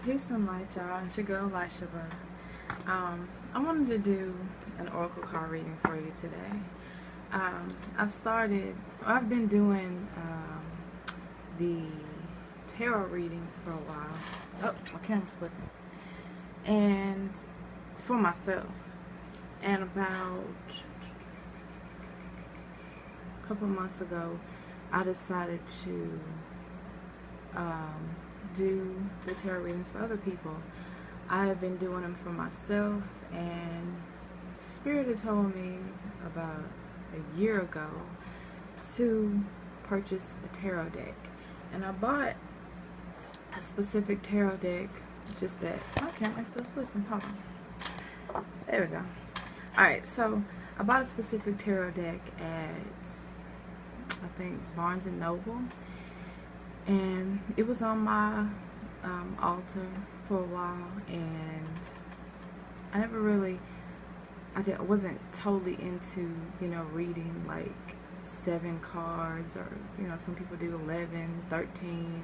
Peace and light, y'all. It's your girl, Lishaba. I wanted to do an oracle card reading for you today. I've been doing the tarot readings for a while. Oh, my camera's slipping. And for myself. And about a couple months ago, I decided to do the tarot readings for other people. I have been doing them for myself, and Spirit had told me about a year ago to purchase a tarot deck. And I bought a specific tarot deck, just that my camera's still slipping. Hold on. There we go. Alright, so I bought a specific tarot deck at, I think, Barnes & Noble. And it was on my altar for a while, and I never really, I wasn't totally into, reading like 7 cards, or, some people do 11, 13.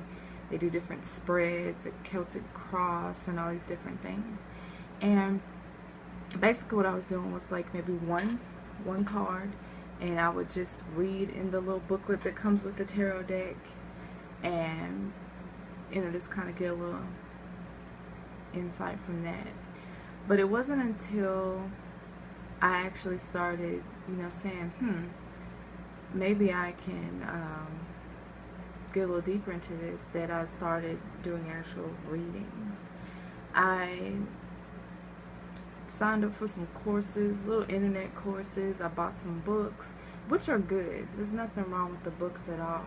They do different spreads, a Celtic cross, and all these different things. And basically what I was doing was like maybe one card, and I would just read in the little booklet that comes with the tarot deck, and just kind of get a little insight from that. But it wasn't until I actually started saying maybe I can get a little deeper into this, that I started doing actual readings. I signed up for some courses, little internet courses. I bought some books, which are good. There's nothing wrong with the books at all.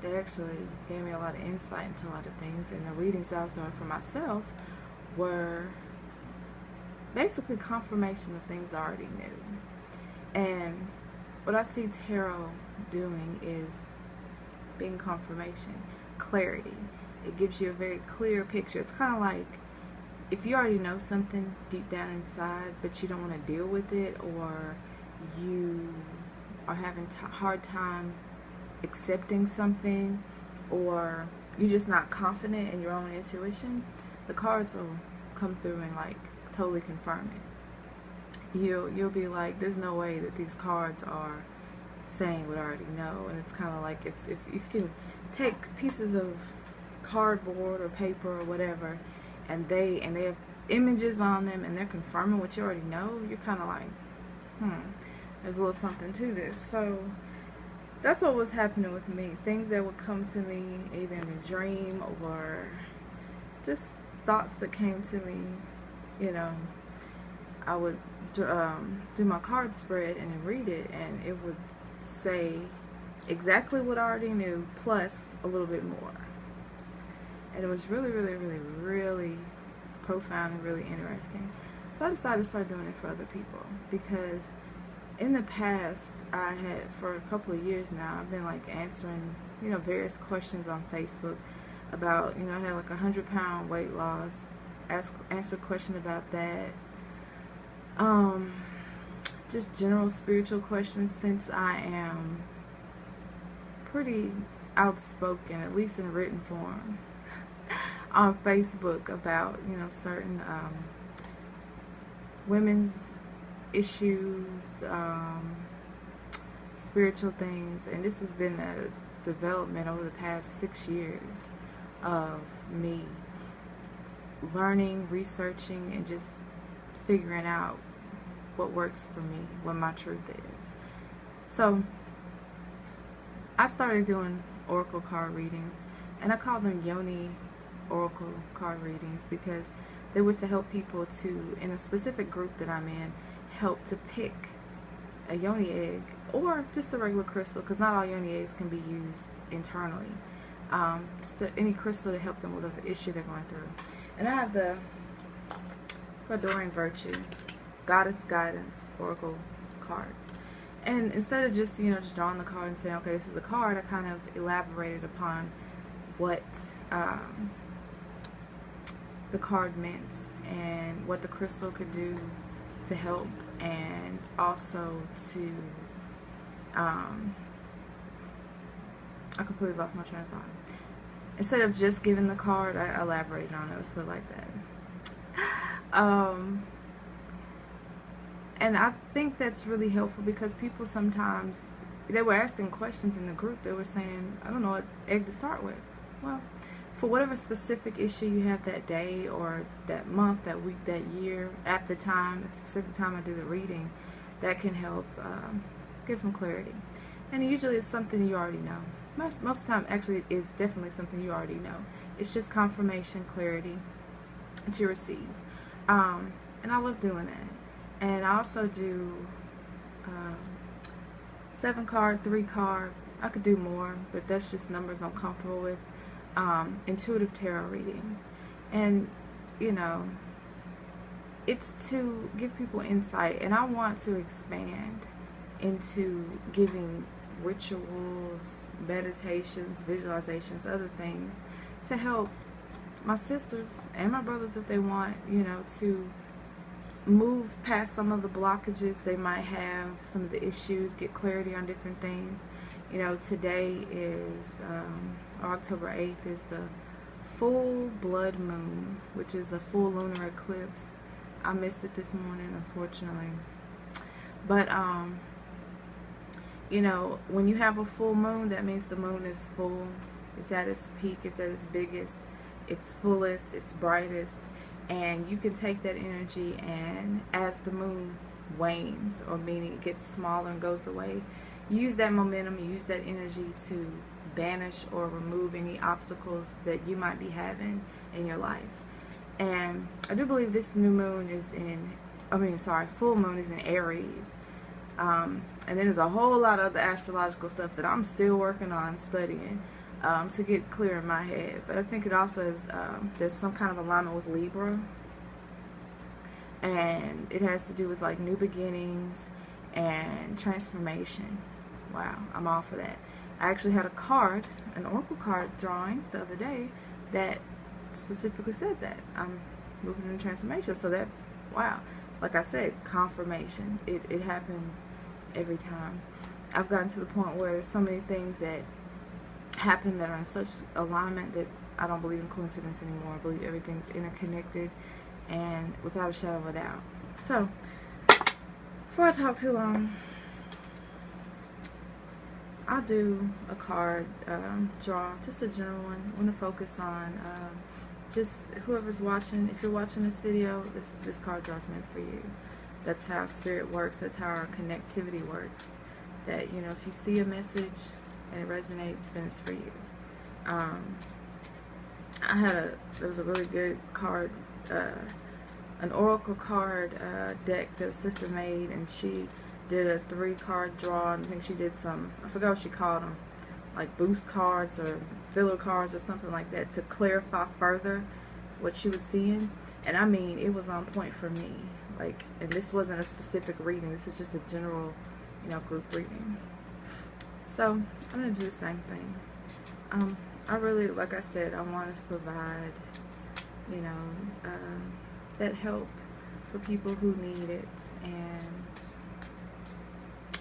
They actually gave me a lot of insight into a lot of things, and the readings I was doing for myself were basically confirmation of things I already knew. And what I see tarot doing is being confirmation, clarity. It gives you a very clear picture. It's kind of like if you already know something deep down inside, but you don't want to deal with it, or you are having a hard time accepting something, or you're just not confident in your own intuition, the cards will come through and like totally confirm it. You'll be like, there's no way that these cards are saying what I already know. And it's kind of like if you can take pieces of cardboard or paper or whatever, and they have images on them, and they're confirming what you already know, you're kind of like, there's a little something to this. So that's what was happening with me. Things that would come to me either in a dream or just thoughts that came to me. I would do my card spread and then read it, and it would say exactly what I already knew plus a little bit more. And it was really, really, really, really profound and really interesting. So I decided to start doing it for other people, because in the past, I had, for a couple of years now, I've been like answering, various questions on Facebook about, I had like 100-pound weight loss, answer questions about that. Just general spiritual questions, since I am pretty outspoken, at least in written form, on Facebook about, certain women's issues, spiritual things. And this has been a development over the past 6 years of me learning, researching, and just figuring out what works for me, what my truth is. So I started doing oracle card readings, and I call them Yoni oracle card readings, because they were to help people to, in a specific group that I'm in, help to pick a yoni egg, or just a regular crystal, because not all yoni eggs can be used internally. Any crystal to help them with an issue they're going through. And I have the Adoring Virtue Goddess Guidance Oracle cards. And instead of just drawing the card and saying, okay, this is the card, I kind of elaborated upon what the card meant and what the crystal could do to help, and also to I completely lost my train of thought. instead of just giving the card, I elaborated on it. Let's put it like that. And I think that's really helpful because people sometimes, they were asking questions in the group. They were saying, I don't know what egg to start with. Well, for whatever specific issue you have that day or that month, that week, that year, at the time, at the specific time I do the reading, that can help give some clarity. And usually it's something you already know. Most of the time, actually, it is definitely something you already know. It's just confirmation, clarity that you receive. And I love doing that. And I also do 7-card, 3-card. I could do more, but that's just numbers I'm comfortable with. Intuitive tarot readings. And, you know, it's to give people insight. And I want to expand into giving rituals, meditations, visualizations, other things to help my sisters and my brothers, if they want, you know, to move past some of the blockages they might have, some of the issues, get clarity on different things. You know, today is October 8th is the full blood moon, which is a full lunar eclipse. I missed it this morning, unfortunately. But you know, when you have a full moon, that means the moon is full. It's at its peak, it's at its biggest, its fullest, its brightest. And you can take that energy, and as the moon wanes, or meaning it gets smaller and goes away, use that momentum, use that energy to banish or remove any obstacles that you might be having in your life. And I do believe this new moon is full moon is in Aries. And then there's a whole lot of the astrological stuff that I'm still working on studying to get clear in my head. But I think it also is, there's some kind of alignment with Libra. And it has to do with like new beginnings and transformation. Wow, I'm all for that. I actually had a card, an oracle card drawing the other day that specifically said that. I'm moving into transformation. So that's, wow. Like I said, confirmation. It happens every time. I've gotten to the point where so many things that happen that are in such alignment that I don't believe in coincidence anymore. I believe everything's interconnected and without a shadow of a doubt. So, before I talk too long, I'll do a card draw, just a general one. I want to focus on just whoever's watching. If you're watching this video, this card draw is meant for you. That's how spirit works. That's how our connectivity works. That, you know, if you see a message and it resonates, then it's for you. There was a really good card, an oracle card deck that a sister made, and she did a 3-card draw, and I think she did some, I forgot what she called them, like boost cards or filler cards or something like that, to clarify further what she was seeing. And I mean, it was on point for me. Like, and this wasn't a specific reading, this was just a general, you know, group reading. So I'm gonna do the same thing. I really, like I said, I want to provide, you know, that help for people who need it, and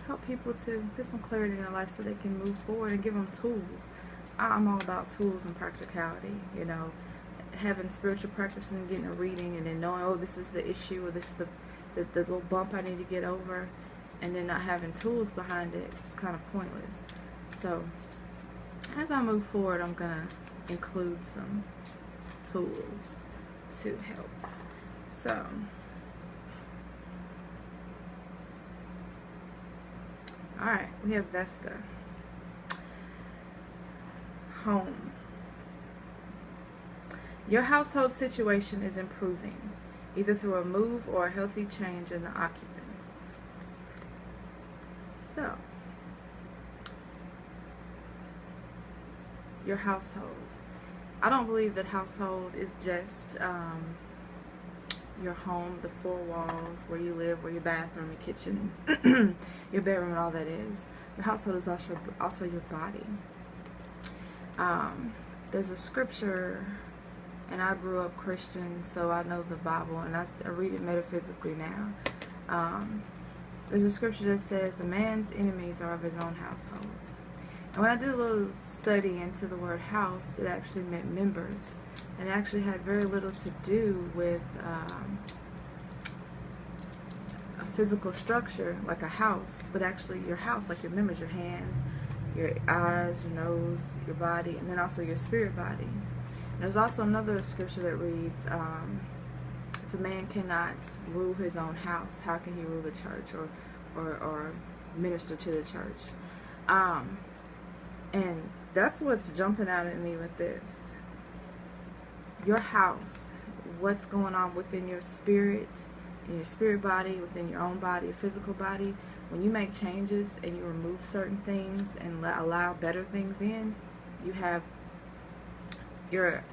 help people to get some clarity in their life so they can move forward, and give them tools. I'm all about tools and practicality, you know, having spiritual practice and getting a reading, and then knowing, oh, this is the issue, or this is the little bump I need to get over, and then not having tools behind it. It's kind of pointless. So as I move forward, I'm gonna include some tools to help. So alright, we have Vesta. Home. Your household situation is improving, either through a move or a healthy change in the occupants. So, your household. I don't believe that household is just your home, the 4 walls, where you live, where your bathroom, your kitchen, your bedroom, and all that is. Your household is also your body. There's a scripture, and I grew up Christian, so I know the Bible, and I read it metaphysically now. There's a scripture that says, the man's enemies are of his own household. And when I did a little study into the word house, it actually meant members. And it actually had very little to do with a physical structure like a house, but actually your house, like your members, your hands, your eyes, your nose, your body, and then also your spirit body. And there's also another scripture that reads, if a man cannot rule his own house, how can he rule the church or minister to the church? And that's what's jumping out at me with this. Your house, what's going on within your spirit, in your spirit body, within your own body, your physical body. When you make changes and you remove certain things and allow better things in, you're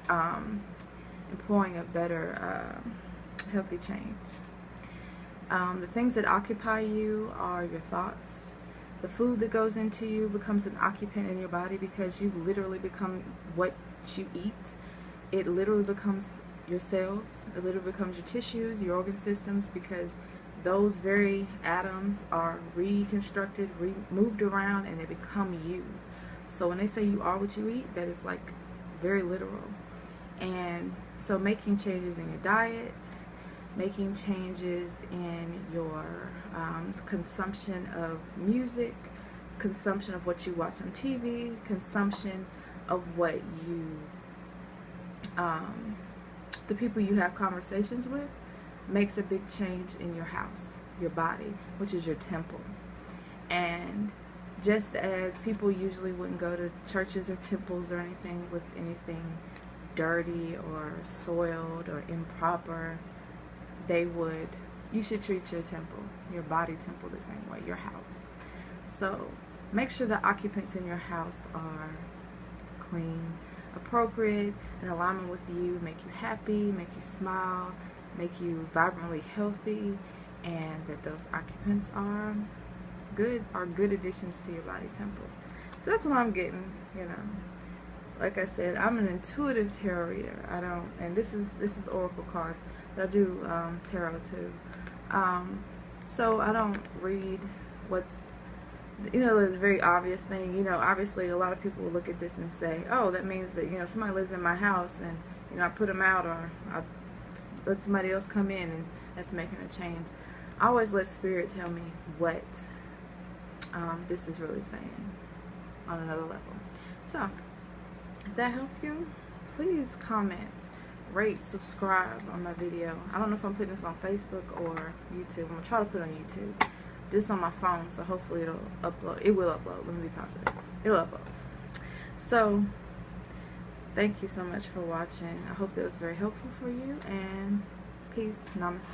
employing a better healthy change. The things that occupy you are your thoughts. The food that goes into you becomes an occupant in your body because you literally become what you eat. It literally becomes your cells. It literally becomes your tissues, your organ systems, because those very atoms are reconstructed, moved around, and they become you. So when they say you are what you eat, that is like very literal. And so making changes in your diet, making changes in your consumption of music, consumption of what you watch on TV, consumption of what you, the people you have conversations with, makes a big change in your house, your body, which is your temple. And just as people usually wouldn't go to churches or temples or anything with anything dirty or soiled or improper, you should treat your temple, your body temple, the same way, your house. So make sure the occupants in your house are clean, appropriate, in alignment with you, make you happy, make you smile, make you vibrantly healthy, and that those occupants are good additions to your body temple. So that's what I'm getting, Like I said, I'm an intuitive tarot reader. And this is oracle cards, but I do tarot too. So I don't read what's, the very obvious thing. Obviously a lot of people will look at this and say, oh, that means that, somebody lives in my house and, I put them out, or I let somebody else come in and that's making a change. I always let spirit tell me what this is really saying on another level. So if that helped you, please comment, rate, subscribe on my video. I don't know if I'm putting this on Facebook or YouTube. I'm going to try to put it on YouTube. This on my phone, so hopefully it'll upload. It will upload. Let me be positive. It'll upload. So thank you so much for watching. I hope that was very helpful for you, and peace. Namaste.